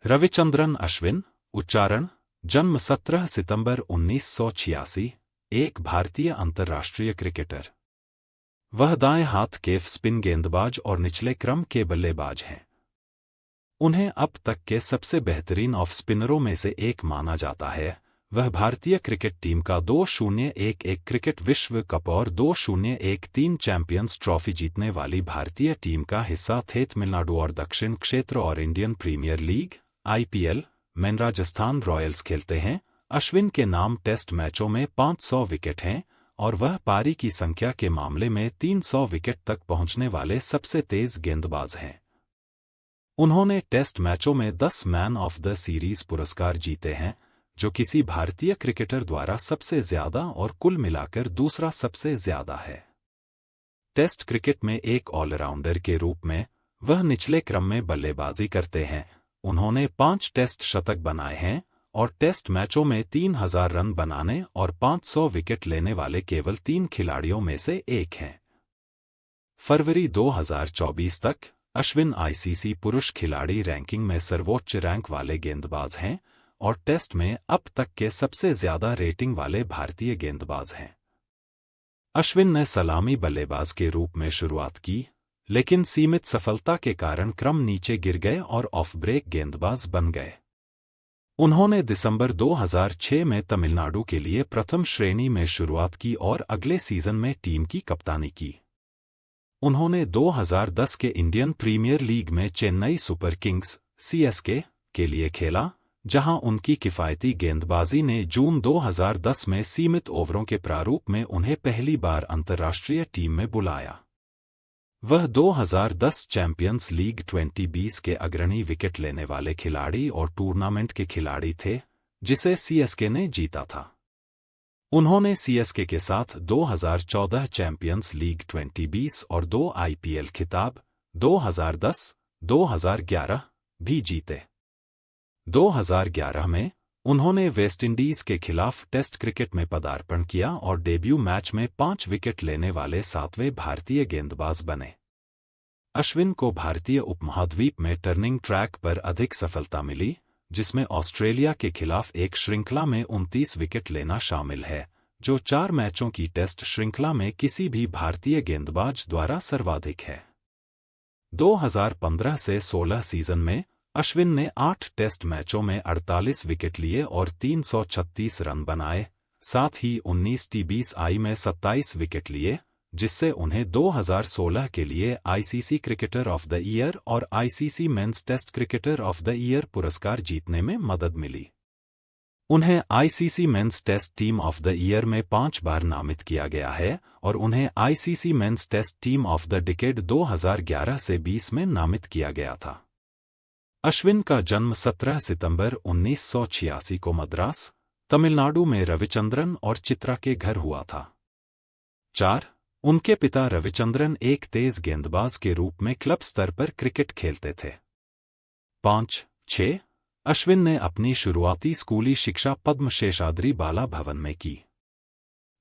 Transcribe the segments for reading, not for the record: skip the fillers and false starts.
रविचंद्रन अश्विन, उच्चारण, जन्म 17 सितंबर 1986, एक भारतीय अंतर्राष्ट्रीय क्रिकेटर। वह दाएं हाथ के स्पिन गेंदबाज और निचले क्रम के बल्लेबाज हैं। उन्हें अब तक के सबसे बेहतरीन ऑफ स्पिनरों में से एक माना जाता है। वह भारतीय क्रिकेट टीम का 2011 क्रिकेट विश्व कप और 2013 चैंपियंस ट्रॉफी जीतने वाली भारतीय टीम का हिस्सा थे। तमिलनाडु और दक्षिण क्षेत्र और इंडियन प्रीमियर लीग (IPL) में राजस्थान रॉयल्स खेलते हैं। अश्विन के नाम टेस्ट मैचों में 500 विकेट हैं और वह पारी की संख्या के मामले में 300 विकेट तक पहुंचने वाले सबसे तेज गेंदबाज हैं। उन्होंने टेस्ट मैचों में 10 मैन ऑफ द सीरीज पुरस्कार जीते हैं, जो किसी भारतीय क्रिकेटर द्वारा सबसे ज्यादा और कुल मिलाकर दूसरा सबसे ज्यादा है। टेस्ट क्रिकेट में एक ऑलराउंडर के रूप में वह निचले क्रम में बल्लेबाजी करते हैं। उन्होंने 5 टेस्ट शतक बनाए हैं और टेस्ट मैचों में 3000 रन बनाने और 500 विकेट लेने वाले केवल 3 खिलाड़ियों में से एक हैं। फरवरी 2024 तक अश्विन ICC पुरुष खिलाड़ी रैंकिंग में सर्वोच्च रैंक वाले गेंदबाज हैं और टेस्ट में अब तक के सबसे ज्यादा रेटिंग वाले भारतीय गेंदबाज हैं। अश्विन ने सलामी बल्लेबाज के रूप में शुरुआत की, लेकिन सीमित सफलता के कारण क्रम नीचे गिर गए और ऑफ ब्रेक गेंदबाज बन गए। उन्होंने दिसंबर 2006 में तमिलनाडु के लिए प्रथम श्रेणी में शुरुआत की और अगले सीजन में टीम की कप्तानी की। उन्होंने 2010 के इंडियन प्रीमियर लीग में चेन्नई सुपर किंग्स (CSK) के लिए खेला, जहां उनकी किफायती गेंदबाजी ने जून 2010 में सीमित ओवरों के प्रारूप में उन्हें पहली बार अंतर्राष्ट्रीय टीम में बुलाया। वह 2010 चैंपियंस लीग 2020 के अग्रणी विकेट लेने वाले खिलाड़ी और टूर्नामेंट के खिलाड़ी थे, जिसे CSK ने जीता था। उन्होंने CSK के साथ 2014 चैंपियंस लीग 2020 और 2 IPL खिताब 2010, 2011 भी जीते। 2011 में उन्होंने वेस्टइंडीज के खिलाफ टेस्ट क्रिकेट में पदार्पण किया और डेब्यू मैच में 5 विकेट लेने वाले 7वें भारतीय गेंदबाज बने। अश्विन को भारतीय उपमहाद्वीप में टर्निंग ट्रैक पर अधिक सफलता मिली, जिसमें ऑस्ट्रेलिया के खिलाफ एक श्रृंखला में 29 विकेट लेना शामिल है, जो 4 मैचों की टेस्ट श्रृंखला में किसी भी भारतीय गेंदबाज द्वारा सर्वाधिक है। 2015 से 16 सीजन में अश्विन ने 8 टेस्ट मैचों में 48 विकेट लिए और 336 रन बनाए, साथ ही 19 T20I में 27 विकेट लिए, जिससे उन्हें 2016 के लिए ICC cricketer of the year और ICC men's test cricketer of the year पुरस्कार जीतने में मदद मिली। उन्हें ICC men's test team of the year में 5 बार नामित किया गया है और उन्हें ICC men's test team of the decade 2011 से 20 में नामित किया गया था। अश्विन का जन्म 17 सितंबर 1986 को मद्रास, तमिलनाडु में रविचंद्रन और चित्रा के घर हुआ था। 4. उनके पिता रविचंद्रन एक तेज गेंदबाज के रूप में क्लब स्तर पर क्रिकेट खेलते थे। 5. 6. अश्विन ने अपनी शुरुआती स्कूली शिक्षा पद्म शेषाद्रि बाला भवन में की।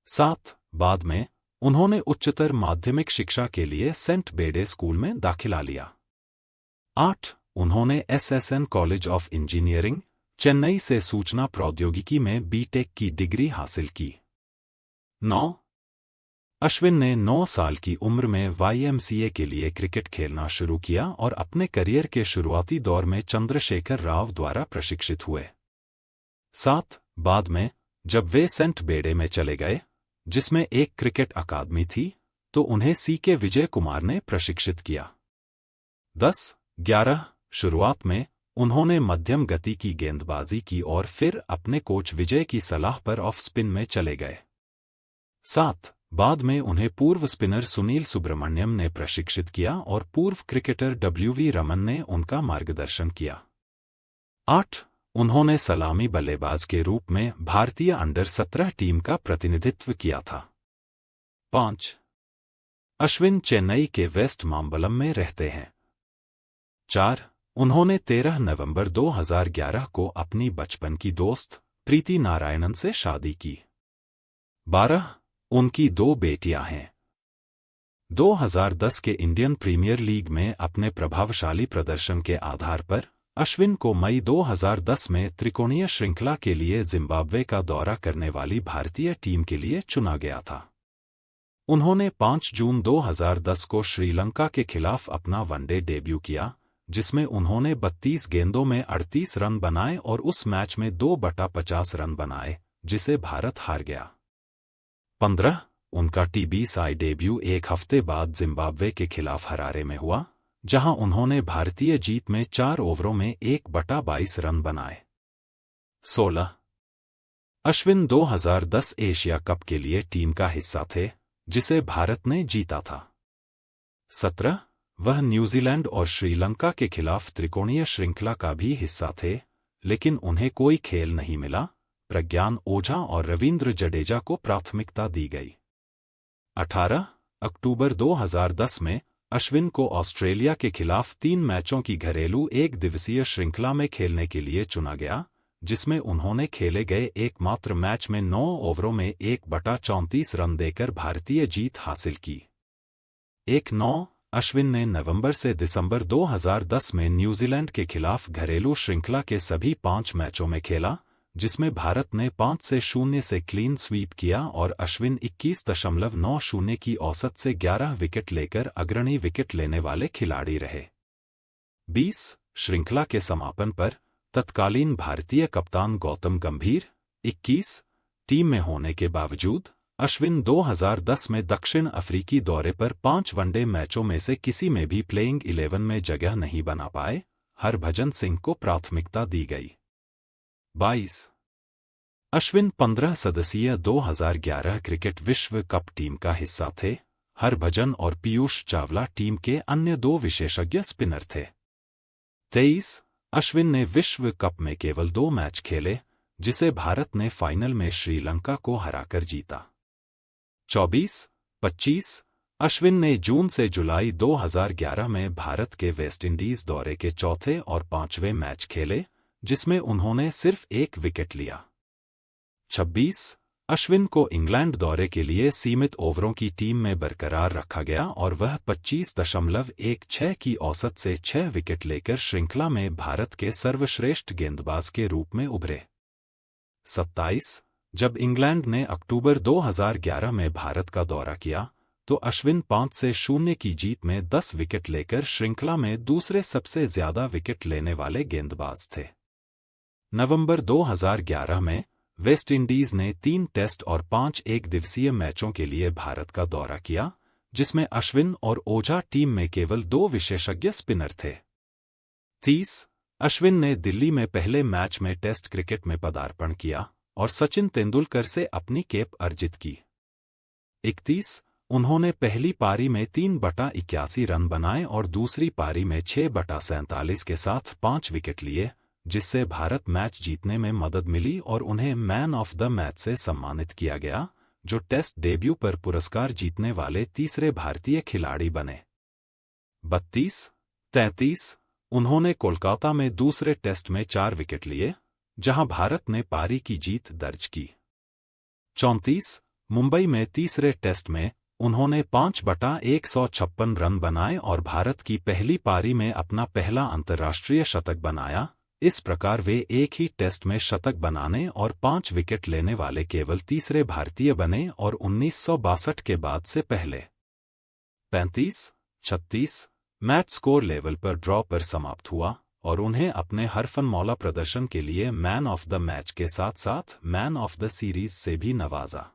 7. बाद में उन्होंने उच्चतर माध्यमिक शिक्षा के लिए सेंट बेडे स्कूल में दाखिला लिया। 8. उन्होंने SSN college of engineering, Chennai से सूचना प्रौद्योगिकी में B.Tech की डिग्री हासिल की। 9. अश्विन ने 9 साल की उम्र में YMCA के लिए क्रिकेट खेलना शुरू किया और अपने करियर के शुरुआती दौर में चंद्रशेखर राव द्वारा प्रशिक्षित हुए। 7. बाद में जब वे सेंट बेडे में चले गए, जिसमें एक क्रिकेट अकादमी थी, तो उन्हें CK विजय कुमार ने प्रशिक्षित किया। 10. 11. शुरुआत में उन्होंने मध्यम गति की गेंदबाजी की और फिर अपने कोच विजय की सलाह पर ऑफ स्पिन में चले गए। 7. बाद में उन्हें पूर्व स्पिनर सुनील सुब्रमण्यम ने प्रशिक्षित किया और पूर्व क्रिकेटर WV रमन ने उनका मार्गदर्शन किया। 8. उन्होंने सलामी बल्लेबाज के रूप में भारतीय अंडर 17 टीम का प्रतिनिधित्व किया था। 5. अश्विन चेन्नई के वेस्ट माम्बलम में रहते हैं। 4. उन्होंने 13 नवंबर 2011 को अपनी बचपन की दोस्त प्रीति नारायणन से शादी की। 12. उनकी 2 बेटियां हैं। 2010 के इंडियन प्रीमियर लीग में अपने प्रभावशाली प्रदर्शन के आधार पर अश्विन को मई 2010 में त्रिकोणीय श्रृंखला के लिए जिम्बाब्वे का दौरा करने वाली भारतीय टीम के लिए चुना गया था। उन्होंने 5 जून 2010 को श्रीलंका के खिलाफ अपना वनडे डेब्यू किया, जिसमें उन्होंने 32 गेंदों में 38 रन बनाए और उस मैच में 2/50 रन बनाए, जिसे भारत हार गया। 15 उनका टी20 डेब्यू एक हफ्ते बाद जिम्बाब्वे के खिलाफ हरारे में हुआ, जहां उन्होंने भारतीय जीत में 4 ओवरों में 1/22 रन बनाए। 16 अश्विन 2010 एशिया कप के लिए टीम का हिस्सा थे, जिसे भारत ने जीता था। 17 वह न्यूजीलैंड और श्रीलंका के खिलाफ त्रिकोणीय श्रृंखला का भी हिस्सा थे, लेकिन उन्हें कोई खेल नहीं मिला। प्रज्ञान ओझा और रविंद्र जडेजा को प्राथमिकता दी गई। 18 अक्टूबर 2010 में अश्विन को ऑस्ट्रेलिया के खिलाफ 3 मैचों की घरेलू एक दिवसीय श्रृंखला में खेलने के लिए चुना गया, जिसमें उन्होंने खेले गए एकमात्र मैच में 9 ओवरों में 1/34 रन देकर भारतीय जीत हासिल की। 1-9 अश्विन ने नवंबर से दिसंबर 2010 में न्यूजीलैंड के खिलाफ घरेलू श्रृंखला के सभी 5 मैचों में खेला, जिसमें भारत ने 5-0 से क्लीन स्वीप किया और अश्विन 21.90 की औसत से 11 विकेट लेकर अग्रणी विकेट लेने वाले खिलाड़ी रहे। 20 श्रृंखला के समापन पर तत्कालीन भारतीय कप्तान गौतम गंभीर 21 टीम में होने के बावजूद अश्विन 2010 में दक्षिण अफ्रीकी दौरे पर 5 वनडे मैचों में से किसी में भी प्लेइंग 11 में जगह नहीं बना पाए। हरभजन सिंह को प्राथमिकता दी गई। 22 अश्विन 15 सदस्यीय 2011 क्रिकेट विश्व कप टीम का हिस्सा थे। हरभजन और पीयूष चावला टीम के अन्य 2 विशेषज्ञ स्पिनर थे। 23 अश्विन ने विश्व कप में केवल 2 मैच खेले, जिसे भारत ने फाइनल में श्रीलंका को हराकर जीता। 24-25 अश्विन ने जून से जुलाई 2011 में भारत के वेस्टइंडीज दौरे के चौथे और 5वें मैच खेले, जिसमें उन्होंने सिर्फ 1 विकेट लिया। 26 अश्विन को इंग्लैंड दौरे के लिए सीमित ओवरों की टीम में बरकरार रखा गया और वह 25.16 की औसत से 6 विकेट लेकर श्रृंखला में भारत के सर्वश्रेष्ठ गेंदबाज के रूप में उभरे। 27 जब इंग्लैंड ने अक्टूबर 2011 में भारत का दौरा किया, तो अश्विन 5-0 की जीत में 10 विकेट लेकर श्रृंखला में दूसरे सबसे ज्यादा विकेट लेने वाले गेंदबाज थे। नवंबर 2011 में वेस्टइंडीज ने 3 टेस्ट और 5 एकदिवसीय मैचों के लिए भारत का दौरा किया, जिसमें अश्विन और ओझा टीम में केवल 2 विशेषज्ञ स्पिनर थे। 30 अश्विन ने दिल्ली में पहले मैच में टेस्ट क्रिकेट में पदार्पण किया और सचिन तेंदुलकर से अपनी कैप अर्जित की। 31 उन्होंने पहली पारी में 3/81 रन बनाए और दूसरी पारी में 6/47 के साथ 5 विकेट लिए, जिससे भारत मैच जीतने में मदद मिली और उन्हें मैन ऑफ द मैच से सम्मानित किया गया, जो टेस्ट डेब्यू पर पुरस्कार जीतने वाले तीसरे भारतीय खिलाड़ी बने। 32-33 उन्होंने कोलकाता में दूसरे टेस्ट में 4 विकेट लिए, जहां भारत ने पारी की जीत दर्ज की। 34 मुंबई में तीसरे टेस्ट में उन्होंने 5/156 रन बनाए और भारत की पहली पारी में अपना पहला अंतर्राष्ट्रीय शतक बनाया। इस प्रकार वे एक ही टेस्ट में शतक बनाने और 5 विकेट लेने वाले केवल तीसरे भारतीय बने और 1962 के बाद से पहले। 35-36 मैच स्कोर लेवल पर ड्रॉ पर समाप्त हुआ और उन्हें अपने हरफनमौला प्रदर्शन के लिए मैन ऑफ द मैच के साथ साथ मैन ऑफ द सीरीज से भी नवाजा।